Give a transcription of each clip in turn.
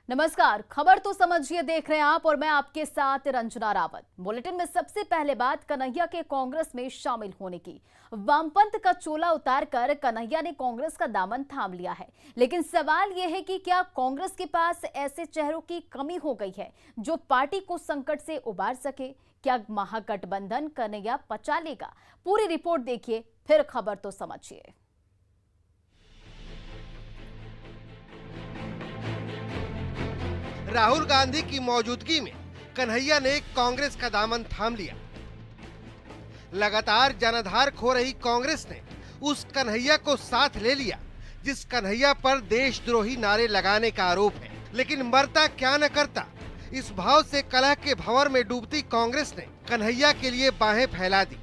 नमस्कार, खबर तो समझिए देख रहे हैं आप और मैं आपके साथ रंजना रावत। बुलेटिन में सबसे पहले बात कन्हैया के कांग्रेस में शामिल होने की। वामपंथ का चोला उतारकर कन्हैया ने कांग्रेस का दामन थाम लिया है, लेकिन सवाल यह है कि क्या कांग्रेस के पास ऐसे चेहरों की कमी हो गई है जो पार्टी को संकट से उबार सके? क्या महागठबंधन कन्हैया पचा लेगा? पूरी रिपोर्ट देखिए, फिर खबर तो समझिए। राहुल गांधी की मौजूदगी में कन्हैया ने कांग्रेस का दामन थाम लिया। लगातार जनाधार खो रही कांग्रेस ने उस कन्हैया को साथ ले लिया जिस कन्हैया पर देशद्रोही नारे लगाने का आरोप है। लेकिन मरता क्या न करता, इस भाव से कलह के भंवर में डूबती कांग्रेस ने कन्हैया के लिए बाहें फैला दी।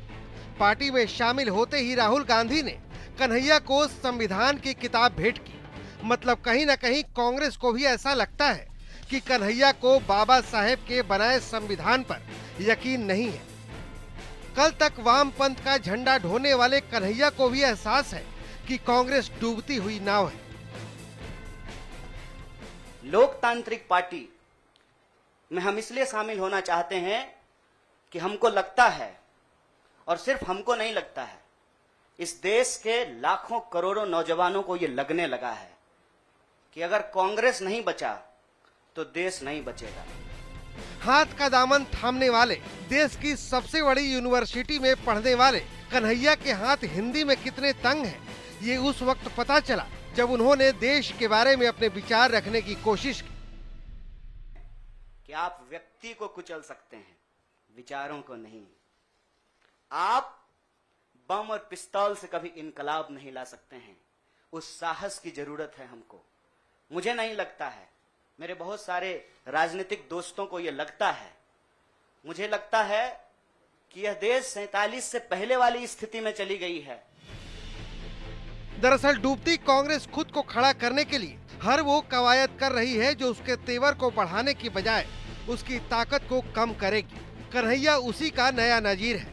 पार्टी में शामिल होते ही राहुल गांधी ने कन्हैया को संविधान की किताब भेंट की। मतलब कहीं न कहीं कांग्रेस को भी ऐसा लगता है कि कन्हैया को बाबा साहेब के बनाए संविधान पर यकीन नहीं है। कल तक वामपंथ का झंडा ढोने वाले कन्हैया को भी एहसास है कि कांग्रेस डूबती हुई नाव है। लोकतांत्रिक पार्टी में हम इसलिए शामिल होना चाहते हैं कि हमको लगता है, और सिर्फ हमको नहीं लगता है, इस देश के लाखों करोड़ों नौजवानों को ये लगने लगा है कि अगर कांग्रेस नहीं बचा तो देश नहीं बचेगा। हाथ का दामन थामने वाले, देश की सबसे बड़ी यूनिवर्सिटी में पढ़ने वाले कन्हैया के हाथ हिंदी में कितने तंग हैं, ये उस वक्त पता चला जब उन्होंने देश के बारे में अपने विचार रखने की कोशिश की। कि आप व्यक्ति को कुचल सकते हैं, विचारों को नहीं। आप बम और पिस्तौल से कभी इनकलाब नहीं ला सकते हैं। उस साहस की जरूरत है हमको। मुझे नहीं लगता है, मेरे बहुत सारे राजनीतिक दोस्तों को यह लगता है। मुझे लगता है कि यह देश 47 से पहले वाली स्थिति में चली गई है। दरअसल डूबती कांग्रेस खुद को खड़ा करने के लिए हर वो कवायद कर रही है जो उसके तेवर को बढ़ाने की बजाय उसकी ताकत को कम करेगी। कन्हैया उसी का नया नजीर है,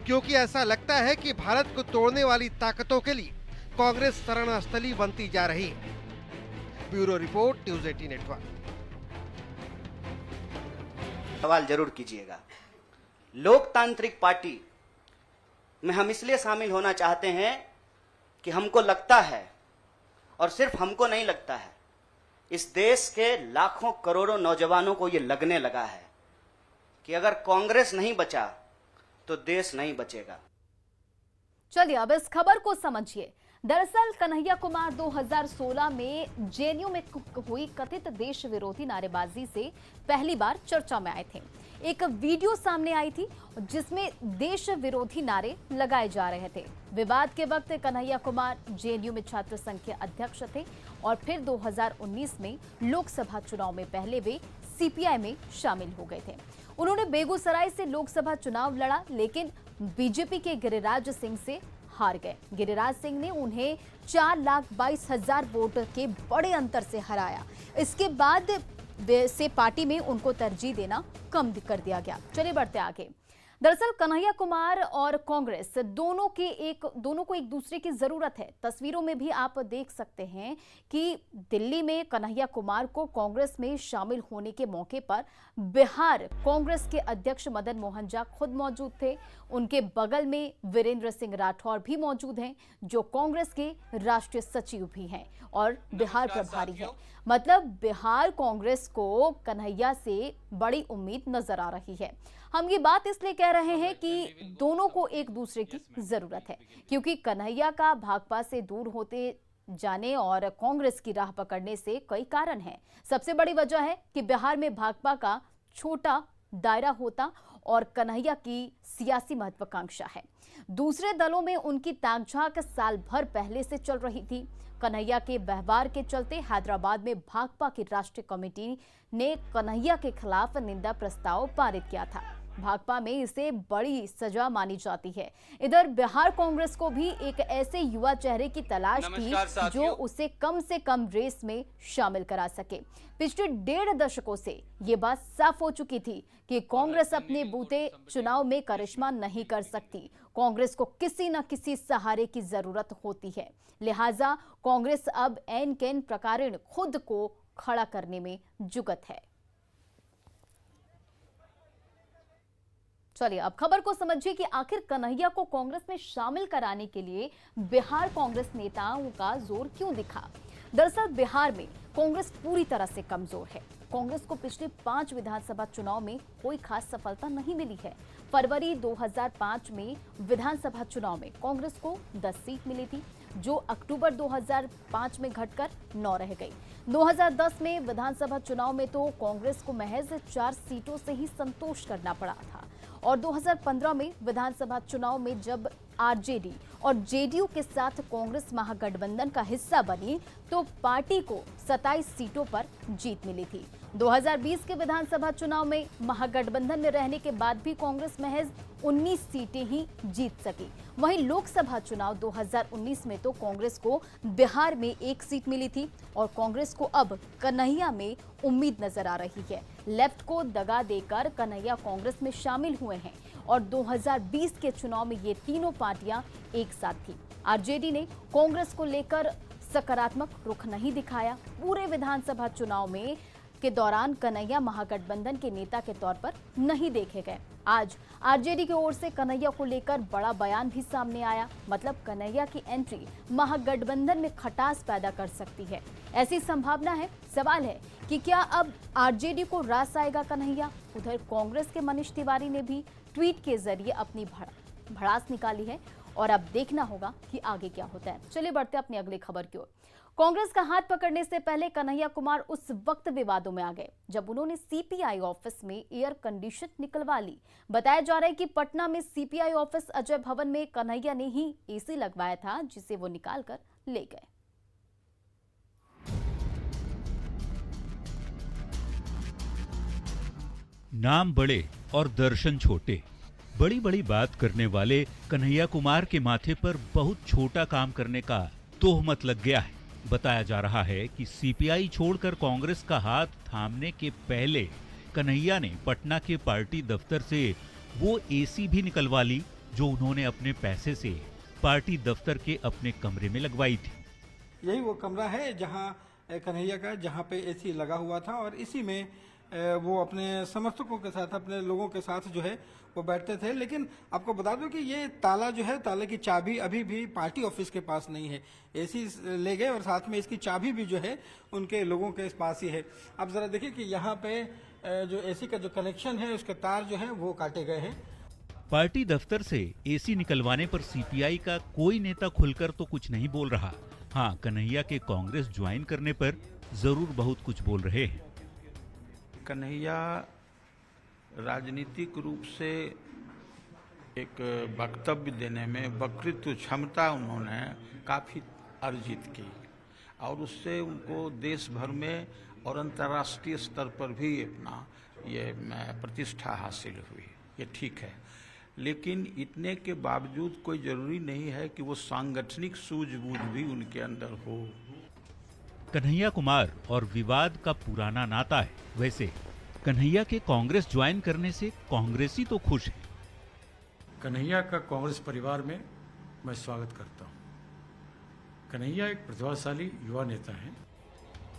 क्योंकि ऐसा लगता है कि भारत को तोड़ने वाली ताकतों के लिए कांग्रेस शरणस्थली बनती जा रही है। Bureau report, news 18 network. सवाल जरूर कीजिएगा। लोकतांत्रिक पार्टी में हम इसलिए शामिल होना चाहते हैं कि हमको लगता है, और सिर्फ हमको नहीं लगता है, इस देश के लाखों करोड़ों नौजवानों को यह लगने लगा है कि अगर कांग्रेस नहीं बचा तो देश नहीं बचेगा। चलिए अब इस खबर को समझिए। दरअसल कन्हैया कुमार 2016 में जेएनयू में हुई कथित देश विरोधी नारेबाजी से पहली बार चर्चा में आए थे। एक वीडियो सामने आई थी जिसमें देश विरोधी नारे लगाए जा रहे थे। विवाद के वक्त कन्हैया कुमार जेएनयू में छात्र संघ के अध्यक्ष थे और फिर 2019 में लोकसभा चुनाव में पहले वे सीपीआई में शामिल हो गए थे। उन्होंने बेगूसराय से लोकसभा चुनाव लड़ा, लेकिन बीजेपी के गिरिराज सिंह से हार गए। गिरिराज सिंह ने उन्हें 4,22,000 वोट के बड़े अंतर से हराया। इसके बाद से पार्टी में उनको तरजीह देना कम कर दिया गया। चलिए बढ़ते आगे। दरअसल कन्हैया कुमार और कांग्रेस दोनों को एक दूसरे की जरूरत है। तस्वीरों में भी आप देख सकते हैं कि दिल्ली में कन्हैया कुमार को कांग्रेस में शामिल होने के मौके पर बिहार कांग्रेस के अध्यक्ष मदन मोहन झा खुद मौजूद थे। उनके बगल में वीरेंद्र सिंह राठौर भी मौजूद हैं, जो कांग्रेस के राष्ट्रीय सचिव भी हैं और बिहार प्रभारी हैं। मतलब बिहार कांग्रेस को कन्हैया से बड़ी उम्मीद नजर आ रही है। हम ये बात इसलिए कह रहे हैं कि दोनों को एक दूसरे की जरूरत है, क्योंकि कन्हैया का भाजपा से दूर होते जाने और कांग्रेस की राह पकड़ने से कई कारण हैं। सबसे बड़ी वजह है कि बिहार में भाजपा का छोटा दायरा होता और कन्हैया की सियासी महत्वाकांक्षा है। दूसरे दलों में उनकी ताकझाक साल भर पहले से चल रही थी। कन्हैया के व्यवहार के चलते हैदराबाद में भाजपा की राष्ट्रीय कमेटी ने कन्हैया के खिलाफ निंदा प्रस्ताव पारित किया था। भाकपा में इसे बड़ी सजा मानी जाती है। इधर बिहार कांग्रेस को भी एक ऐसे युवा चेहरे की तलाश थी जो उसे कम से कम रेस में शामिल करा सके। पिछले 1.5 दशकों से ये बात साफ हो चुकी थी कि कांग्रेस अपने बूते चुनाव में करिश्मा नहीं कर सकती। कांग्रेस को किसी न किसी सहारे की जरूरत होती है, लिहाजा कांग्रेस अब एन केन प्रकारेण खुद को खड़ा करने में जुगत है। चलिए अब खबर को समझिए कि आखिर कन्हैया को कांग्रेस में शामिल कराने के लिए बिहार कांग्रेस नेताओं का जोर क्यों दिखा। दरअसल बिहार में कांग्रेस पूरी तरह से कमजोर है। कांग्रेस को पिछले 5 विधानसभा चुनाव में कोई खास सफलता नहीं मिली है। फरवरी 2005 में विधानसभा चुनाव में कांग्रेस को 10 सीट मिली थी, जो अक्टूबर 2005 में घटकर 9 रह गई। 2010 में विधानसभा चुनाव में तो कांग्रेस को महज 4 सीटों से ही संतोष करना पड़ा था और 2015 में विधानसभा चुनाव में जब आरजेडी और जेडीयू के साथ कांग्रेस महागठबंधन का हिस्सा बनी तो पार्टी को 27 सीटों पर जीत मिली थी। 2020 के विधानसभा चुनाव में महागठबंधन में रहने के बाद भी कांग्रेस महज 19 सीटें ही जीत सकी। वहीं लोकसभा चुनाव 2019 में तो कांग्रेस को बिहार में 1 सीट मिली थी और कांग्रेस को अब कन्हैया में उम्मीद नजर आ रही है। लेफ्ट को दगा देकर कन्हैया कांग्रेस में शामिल हुए हैं और 2020 के चुनाव में ये तीनों पार्टियां एक साथ थी। आरजेडी ने कांग्रेस को लेकर सकारात्मक रुख नहीं दिखाया। पूरे विधानसभा चुनाव में के दौरान कन्हैया महागठबंधन के नेता के तौर पर नहीं देखे गए। आज आरजेडी की ओर से कन्हैया को लेकर बड़ा बयान भी सामने आया। मतलब कन्हैया की एंट्री महागठबंधन में खटास पैदा कर सकती है, ऐसी संभावना है। सवाल है कि क्या अब आरजेडी को रास आएगा कन्हैया। उधर कांग्रेस के मनीष तिवारी ने भी ट्वीट के जरिए अपनी भड़ास निकाली है और अब देखना होगा कि आगे क्या होता है। चलिए बढ़ते अपनी अगली खबर की ओर। कांग्रेस का हाथ पकड़ने से पहले कन्हैया कुमार उस वक्त विवादों में आ गए जब उन्होंने सीपीआई ऑफिस में एयर कंडीशन निकलवा ली। बताया जा रहा है कि पटना में सीपीआई ऑफिस अजय भवन में कन्हैया ने ही एसी लगवाया था, जिसे वो निकाल कर ले गए। नाम बड़े और दर्शन छोटे, बड़ी बड़ी बात करने वाले कन्हैया कुमार के माथे पर बहुत छोटा काम करने का तोहमत लग गया है। बताया जा रहा है कि सीपीआई छोड़कर कांग्रेस का हाथ थामने के पहले कन्हैया ने पटना के पार्टी दफ्तर से वो एसी भी निकलवा ली जो उन्होंने अपने पैसे से पार्टी दफ्तर के अपने कमरे में लगवाई थी। यही वो कमरा है जहां कन्हैया का, जहां पे एसी लगा हुआ था और इसी में वो अपने समर्थकों के साथ, अपने लोगों के साथ जो है वो बैठते थे। लेकिन आपको बता दूं कि ये ताला जो है, ताले की चाबी अभी भी पार्टी ऑफिस के पास नहीं है। एसी ले गए और साथ में इसकी चाबी भी जो है उनके लोगों के पास ही है। आप जरा देखिए कि यहाँ पे जो एसी का जो कनेक्शन है उसके तार जो है वो काटे गए हैं। पार्टी दफ्तर से एसी निकलवाने पर सीपीआई का कोई नेता खुलकर तो कुछ नहीं बोल रहा। हाँ, कन्हैया के कांग्रेस ज्वाइन करने पर जरूर बहुत कुछ बोल रहे हैं। कन्हैया राजनीतिक रूप से एक वक्तव्य देने में वक्तृत्व क्षमता उन्होंने काफ़ी अर्जित की और उससे उनको देश भर में और अंतर्राष्ट्रीय स्तर पर भी अपना ये प्रतिष्ठा हासिल हुई। ये ठीक है, लेकिन इतने के बावजूद कोई ज़रूरी नहीं है कि वो सांगठनिक सूझबूझ भी उनके अंदर हो। कन्हैया कुमार और विवाद का पुराना नाता है। वैसे कन्हैया के कांग्रेस ज्वाइन करने से कांग्रेसी तो खुश है। कन्हैया का कांग्रेस परिवार में मैं स्वागत करता हूं। कन्हैया एक प्रतिभाशाली युवा नेता हैं।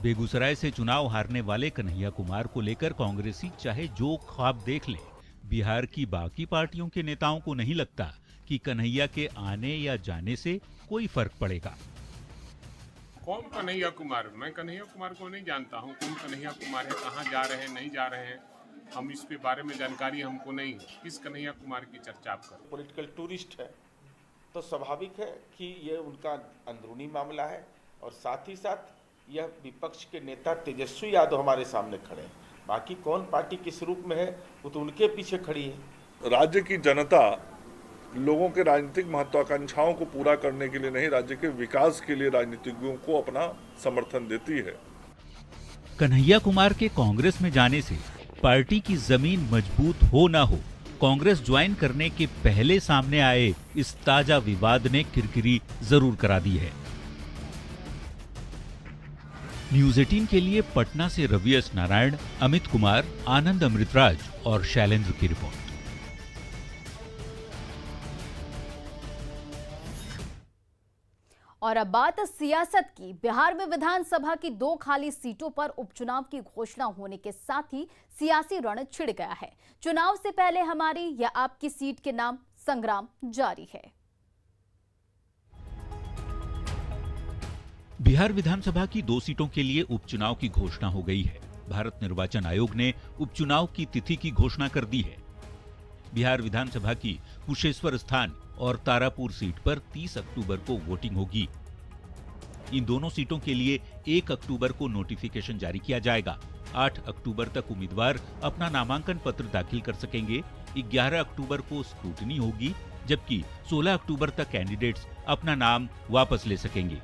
बेगूसराय से चुनाव हारने वाले कन्हैया कुमार को लेकर कांग्रेसी चाहे जो ख्वाब देख ले, बिहार की बाकी पार्टियों के नेताओं को नहीं लगता कि कन्हैया के आने या जाने से कोई फर्क पड़ेगा। कौन कन्हैया कुमार? मैं कन्हैया कुमार को नहीं जानता हूँ। कौन कन्हैया कुमार है, कहाँ जा रहे हैं, नहीं जा रहे हैं, हम इस पे बारे में जानकारी हमको नहीं। किस कन्हैया कुमार की चर्चा आप कर? पॉलिटिकल टूरिस्ट है तो स्वाभाविक है कि ये उनका अंदरूनी मामला है और साथ ही साथ यह विपक्ष के नेता तेजस्वी यादव हमारे सामने खड़े हैं। बाकी कौन पार्टी किस रूप में है वो तो उनके पीछे खड़ी है। राज्य की जनता लोगों के राजनीतिक महत्वाकांक्षाओं को पूरा करने के लिए नहीं, राज्य के विकास के लिए राजनीतिज्ञों को अपना समर्थन देती है। कन्हैया कुमार के कांग्रेस में जाने से पार्टी की जमीन मजबूत हो ना हो, कांग्रेस ज्वाइन करने के पहले सामने आए इस ताजा विवाद ने किरकिरी जरूर करा दी है। न्यूज 18 के लिए पटना से रवि एस नारायण, अमित कुमार, आनंद अमृतराज और शैलेंद्र की रिपोर्ट। और अब बात सियासत की। बिहार में विधानसभा की 2 खाली सीटों पर उपचुनाव की घोषणा होने के साथ ही सियासी रण छिड़ गया है। चुनाव से पहले हमारी या आपकी सीट के नाम संग्राम जारी है। बिहार विधानसभा की 2 सीटों के लिए उपचुनाव की घोषणा हो गई है। भारत निर्वाचन आयोग ने उपचुनाव की तिथि की घोषणा कर दी है। बिहार विधानसभा की कुशेश्वर स्थान और तारापुर सीट पर 30 अक्टूबर को वोटिंग होगी। इन दोनों सीटों के लिए 1 अक्टूबर को नोटिफिकेशन जारी किया जाएगा। 8 अक्टूबर तक उम्मीदवार अपना नामांकन पत्र दाखिल कर सकेंगे। 11 अक्टूबर को स्क्रूटनी होगी, जबकि 16 अक्टूबर तक कैंडिडेट्स अपना नाम वापस ले सकेंगे।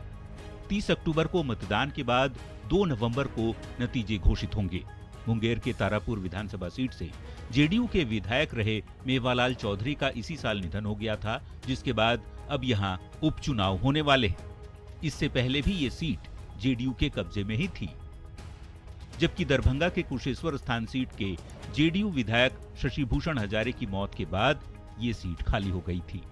30 अक्टूबर को मतदान के बाद 2 नवंबर को नतीजे घोषित होंगे। मुंगेर के तारापुर विधानसभा सीट से जेडीयू के विधायक रहे मेवालाल चौधरी का इसी साल निधन हो गया था, जिसके बाद अब यहां उपचुनाव होने वाले हैं। इससे पहले भी ये सीट जेडीयू के कब्जे में ही थी, जबकि दरभंगा के कुशेश्वर स्थान सीट के जेडीयू विधायक शशिभूषण हजारे की मौत के बाद ये सीट खाली हो गई थी।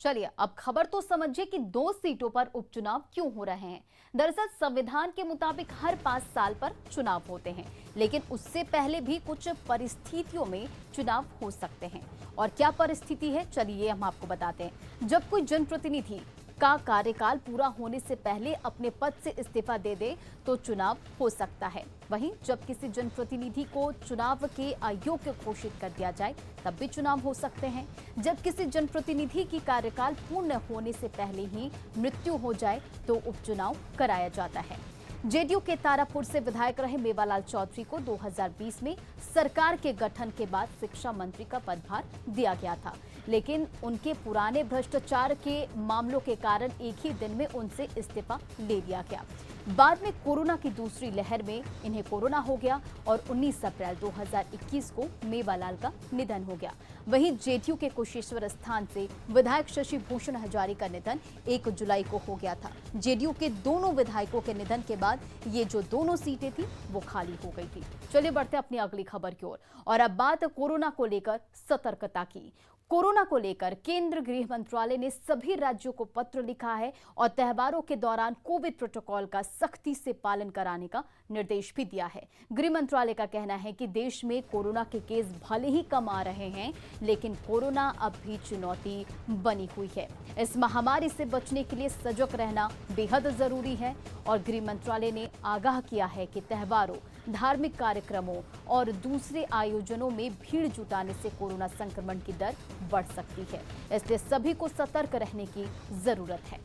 चलिए अब खबर तो समझिए कि 2 सीटों पर उपचुनाव क्यों हो रहे हैं। दरअसल संविधान के मुताबिक हर 5 साल पर चुनाव होते हैं, लेकिन उससे पहले भी कुछ परिस्थितियों में चुनाव हो सकते हैं। और क्या परिस्थिति है, चलिए हम आपको बताते हैं। जब कोई जनप्रतिनिधि का कार्यकाल पूरा होने से पहले अपने पद से इस्तीफा दे दे तो चुनाव हो सकता है। वहीं जब किसी जनप्रतिनिधि को चुनाव के अयोग्य घोषित कर दिया जाए तब भी चुनाव हो सकते हैं। जब किसी जनप्रतिनिधि की कार्यकाल पूर्ण होने से पहले ही मृत्यु हो जाए तो उपचुनाव कराया जाता है। जेडीयू के तारापुर से विधायक रहे मेवालाल चौधरी को 2020 में सरकार के गठन के बाद शिक्षा मंत्री का पदभार दिया गया था, लेकिन उनके पुराने भ्रष्टाचार के मामलों के कारण एक ही दिन में उनसे इस्तीफा ले लिया गया। बाद में कोरोना की दूसरी लहर में इन्हें कोरोना हो गया और 19 अप्रैल 2021 को मेवालाल का निधन हो गया। वहीं जेडीयू के कुशेश्वर स्थान से विधायक शशिभूषण हजारे का निधन 1 जुलाई को हो गया था। जेडीयू के दोनों विधायकों के निधन के बाद ये जो दोनों सीटें थी वो खाली हो गई थी। चलिए बढ़ते अपनी अगली खबर की ओर। और अब बात कोरोना को लेकर सतर्कता की। कोरोना को लेकर केंद्र गृह मंत्रालय ने सभी राज्यों को पत्र लिखा है और त्योहारों के दौरान कोविड प्रोटोकॉल का सख्ती से पालन कराने का निर्देश भी दिया है। गृह मंत्रालय का कहना है कि देश में कोरोना के केस भले ही कम आ रहे हैं, लेकिन कोरोना अब भी चुनौती बनी हुई है। इस महामारी से बचने के लिए सजग रहना बेहद जरूरी है और गृह मंत्रालय ने आगाह किया है कि त्योहारों, धार्मिक कार्यक्रमों और दूसरे आयोजनों में भीड़ जुटाने से कोरोना संक्रमण की दर बढ़ सकती है, इसलिए सभी को सतर्क रहने की जरूरत है।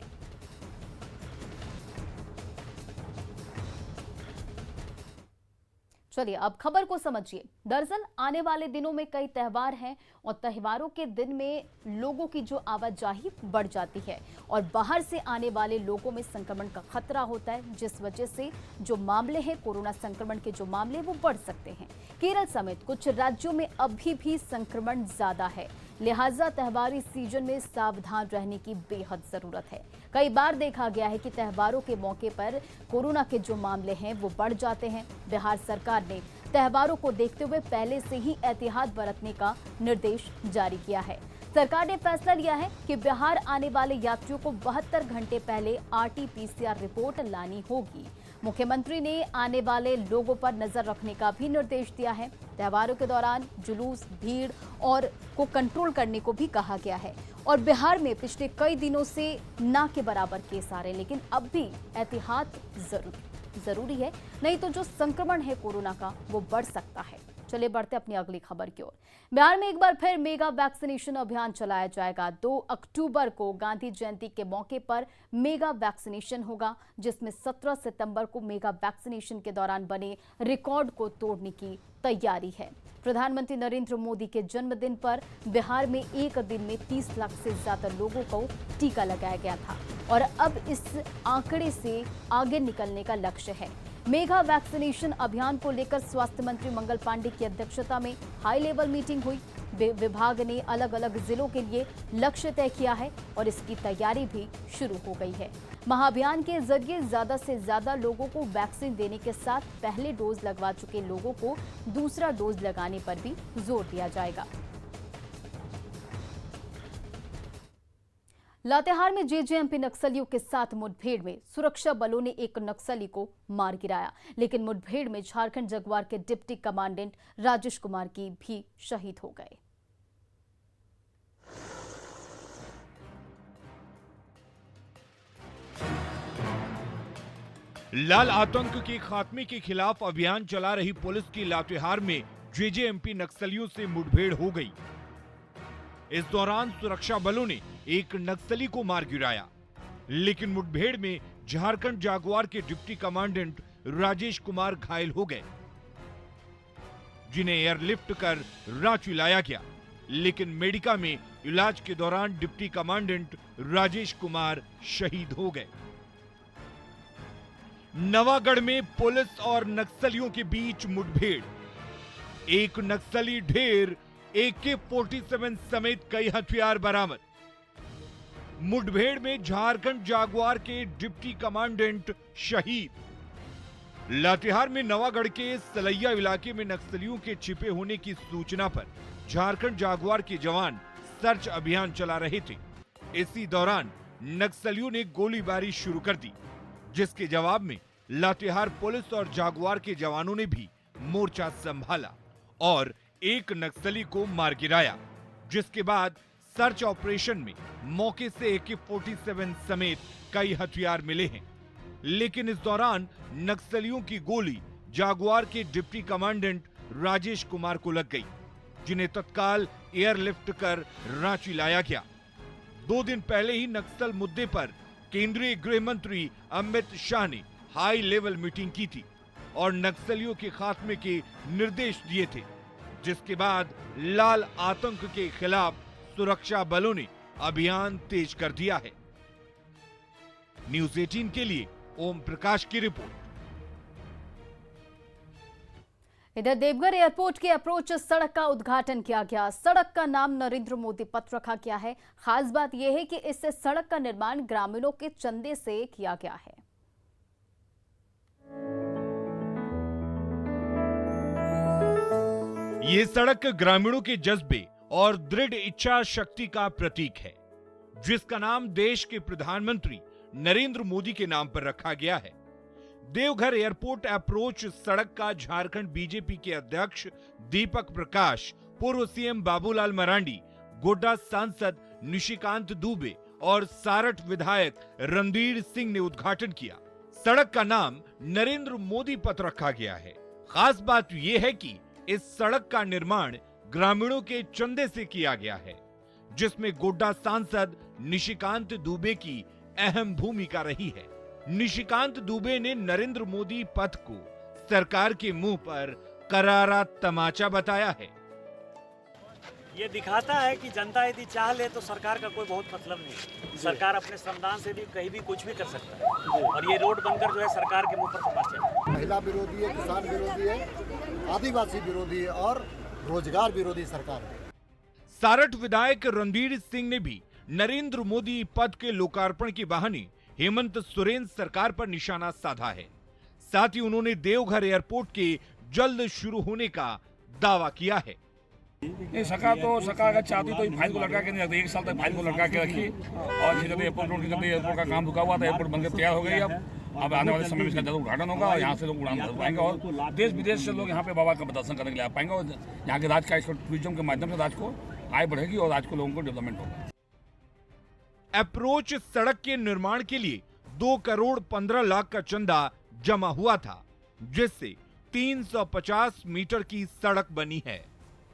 चलिए अब खबर को समझिए। दरअसल आने वाले दिनों में कई त्योहार हैं और त्योहारों के दिन में लोगों की जो आवाजाही बढ़ जाती है और बाहर से आने वाले लोगों में संक्रमण का खतरा होता है, जिस वजह से जो मामले हैं कोरोना संक्रमण के जो मामले वो बढ़ सकते हैं। केरल समेत कुछ राज्यों में अभी भी संक्रमण ज्यादा है, लिहाजा त्योहारी सीजन में सावधान रहने की बेहद जरूरत है। कई बार देखा गया है कि त्योहारों के मौके पर कोरोना के जो मामले हैं वो बढ़ जाते हैं। बिहार सरकार ने त्योहारों को देखते हुए पहले से ही एहतियात बरतने का निर्देश जारी किया है। सरकार ने फैसला लिया है कि बिहार आने वाले यात्रियों को 72 घंटे पहले RT-PCR रिपोर्ट लानी होगी। मुख्यमंत्री ने आने वाले लोगों पर नजर रखने का भी निर्देश दिया है। त्योहारों के दौरान जुलूस, भीड़ और को कंट्रोल करने को भी कहा गया है। और बिहार में पिछले कई दिनों से ना के बराबर केस आ रहे हैं, लेकिन अब भी एहतियात जरूरी है, नहीं तो जो संक्रमण है कोरोना का वो बढ़ सकता है। चलिए बढ़ते अपनी अगली खबर की ओर। बिहार में एक बार फिर मेगा वैक्सीनेशन अभियान चलाया जाएगा। 2 अक्टूबर को गांधी जयंती के मौके पर मेगा वैक्सीनेशन होगा, जिसमें 17 सितंबर को मेगा वैक्सीनेशन के दौरान बने रिकॉर्ड को तोड़ने की तैयारी है। प्रधानमंत्री नरेंद्र मोदी के जन्मदिन पर बिहार में एक दिन में 30 लाख से ज्यादा लोगों को टीका लगाया गया था और अब इस आंकड़े से आगे निकलने का लक्ष्य है। मेगा वैक्सीनेशन अभियान को लेकर स्वास्थ्य मंत्री मंगल पांडे की अध्यक्षता में हाई लेवल मीटिंग हुई। विभाग ने अलग अलग जिलों के लिए लक्ष्य तय किया है और इसकी तैयारी भी शुरू हो गई है। महाअभियान के जरिए ज्यादा से ज्यादा लोगों को वैक्सीन देने के साथ पहले डोज लगवा चुके लोगों को दूसरा डोज लगाने पर भी जोर दिया जाएगा। लातेहार में जेजेएमपी नक्सलियों के साथ मुठभेड़ में सुरक्षा बलों ने एक नक्सली को मार गिराया, लेकिन मुठभेड़ में झारखंड जगुआर के डिप्टी कमांडेंट राजेश कुमार की भी शहीद हो गए। लाल आतंक के खात्मे के खिलाफ अभियान चला रही पुलिस की लातेहार में जेजेएमपी नक्सलियों से मुठभेड़ हो गई। इस दौरान सुरक्षा बलों ने एक नक्सली को मार गिराया, लेकिन मुठभेड़ में झारखंड जागुआर के डिप्टी कमांडेंट राजेश कुमार घायल हो गए, जिन्हें एयरलिफ्ट कर रांची लाया गया, लेकिन मेडिका में इलाज के दौरान डिप्टी कमांडेंट राजेश कुमार शहीद हो गए। नवागढ़ में पुलिस और नक्सलियों के बीच मुठभेड़, एक नक्सली ढेर, AK-47 समेत कई हथियार बरामद। मुठभेड़ में झारखंड जागुआर के डिप्टी कमांडेंट शहीद। लातेहार में नवागढ़ के सलैया इलाके में नक्सलियों के छिपे होने की सूचना पर झारखंड जागुआर के जवान सर्च अभियान चला रहे थे। इसी दौरान नक्सलियों ने गोलीबारी शुरू कर दी, जिसके जवाब में लातेहार पुलिस और जागुआर के जवानों ने भी मोर्चा संभाला और एक नक्सली को मार गिराया, जिसके बाद सर्च ऑपरेशन में मौके से AK-47 समेत कई हथियार मिले हैं, लेकिन इस दौरान नक्सलियों की गोली जागुआर के डिप्टी कमांडेंट राजेश कुमार को लग गई, जिन्हें तत्काल एयरलिफ्ट कर रांची लाया गया। 2 दिन पहले ही नक्सल मुद्दे पर केंद्रीय गृह मंत्री अमित शाह ने हाई लेवल मीटिंग की थी और नक्सलियों के खात्मे के निर्देश दिए थे, जिसके बाद लाल आतंक के खिलाफ सुरक्षा बलों ने अभियान तेज कर दिया है। न्यूज़ 18 के लिए ओम प्रकाश की रिपोर्ट। इधर देवघर एयरपोर्ट के अप्रोच सड़क का उद्घाटन किया गया। सड़क का नाम नरेंद्र मोदी पथ रखा गया है। खास बात यह है कि इस सड़क का निर्माण ग्रामीणों के चंदे से किया गया है। ये सड़क ग्रामीणों के जज्बे और दृढ़ इच्छा शक्ति का प्रतीक है, जिसका नाम देश के प्रधानमंत्री नरेंद्र मोदी के नाम पर रखा गया है। देवघर एयरपोर्ट अप्रोच सड़क का झारखंड बीजेपी के अध्यक्ष दीपक प्रकाश, पूर्व सीएम बाबूलाल मरांडी, गोड्डा सांसद निशिकांत दुबे और सारठ विधायक रणधीर सिंह ने उद्घाटन किया। सड़क का नाम नरेंद्र मोदी पथ रखा गया है। खास बात यह है कि इस सड़क का निर्माण ग्रामीणों के चंदे से किया गया है, जिसमें गोड्डा सांसद निशिकांत दुबे की अहम भूमिका रही है। निशिकांत दुबे ने नरेंद्र मोदी पथ को सरकार के मुंह पर करारा तमाचा बताया है। ये दिखाता है कि जनता यदि चाह ले तो सरकार का कोई बहुत मतलब नहीं। सरकार अपने श्रमदान से भी कहीं भी कुछ भी कर सकता है, और ये रोड बनकर जो है सरकार के मुंह पर तमाचा है। महिला विरोधी है, किसान विरोधी है, आदिवासी विरोधी है और रोजगार विरोधी सरकार है। सारठ विधायक रणधीर सिंह ने भी नरेंद्र मोदी पथ के लोकार्पण के बहाने हेमंत सोरेन सरकार पर निशाना साधा है। साथ ही उन्होंने देवघर एयरपोर्ट के जल्द शुरू होने का दावा किया है। नहीं, सरकार का चाहती तो फाइल को लटका के नहीं रखती, 1 साल तक फाइल को लटका के रखी और एयरपोर्ट रोड की एयरपोर्ट का काम रुका हुआ था, एयरपोर्ट बनकर तैयार हो गई। अब आने वाले समय में इसका जल्द उद्घाटन होगा और यहाँ से लोग उड़ान भर पाएंगे और देश विदेश से लोग यहाँ पे बाबा का दर्शन करने के लिए आ पाएंगे और यहाँ के राज्य का इसको टूरिज्म के माध्यम से राज्य को आय बढ़ेगी और राज्य को लोगों को डेवलपमेंट होगा। अप्रोच सड़क के निर्माण के लिए 2 करोड़ 15 लाख का चंदा जमा हुआ था, जिससे 350 मीटर की सड़क बनी है।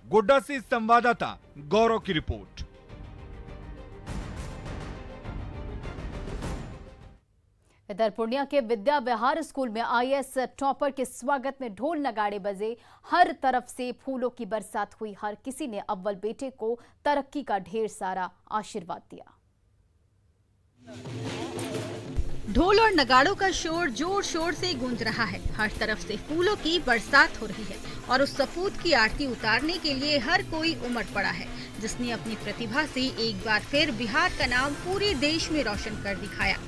गोड्डा से संवाददाता गौरव की रिपोर्ट। इधर पूर्णिया के विद्या विहार स्कूल में IAS टॉपर के स्वागत में ढोल नगाड़े बजे, हर तरफ से फूलों की बरसात हुई। हर किसी ने अव्वल बेटे को तरक्की का ढेर सारा आशीर्वाद दिया। ढोल और नगाड़ों का शोर जोर शोर से गूंज रहा है। हर तरफ से फूलों की बरसात हो रही है और उस सपूत की आरती उतारने के लिए हर कोई उमड़ पड़ा है, जिसने अपनी प्रतिभा से एक बार फिर बिहार का नाम पूरे देश में रोशन कर दिखाया।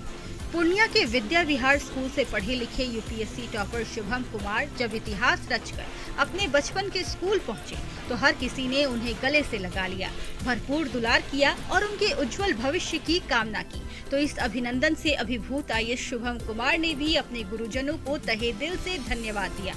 पूर्णिया के विद्या विहार स्कूल से पढ़े लिखे यूपीएससी टॉपर शुभम कुमार जब इतिहास रचकर अपने बचपन के स्कूल पहुंचे तो हर किसी ने उन्हें गले से लगा लिया, भरपूर दुलार किया और उनके उज्जवल भविष्य की कामना की। तो इस अभिनंदन से अभिभूत आईएएस शुभम कुमार ने भी अपने गुरुजनों को तहे दिल से धन्यवाद दिया।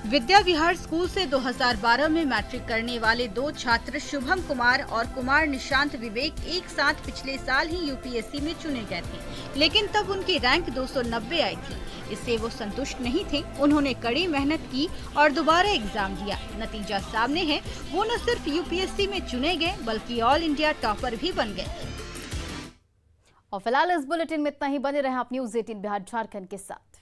विद्या विहार स्कूल से 2012 में मैट्रिक करने वाले 2 छात्र शुभम कुमार और कुमार निशांत विवेक एक साथ पिछले साल ही यूपीएससी में चुने गए थे, लेकिन तब उनकी रैंक 290 आई थी। इससे वो संतुष्ट नहीं थे। उन्होंने कड़ी मेहनत की और दोबारा एग्जाम दिया। नतीजा सामने है, वो न सिर्फ यूपीएससी में चुने गए बल्कि ऑल इंडिया टॉपर भी बन गए। और फिलहाल इस बुलेटिन में इतना ही। बने रहे आप न्यूज़ 18 बिहार झारखंड के साथ।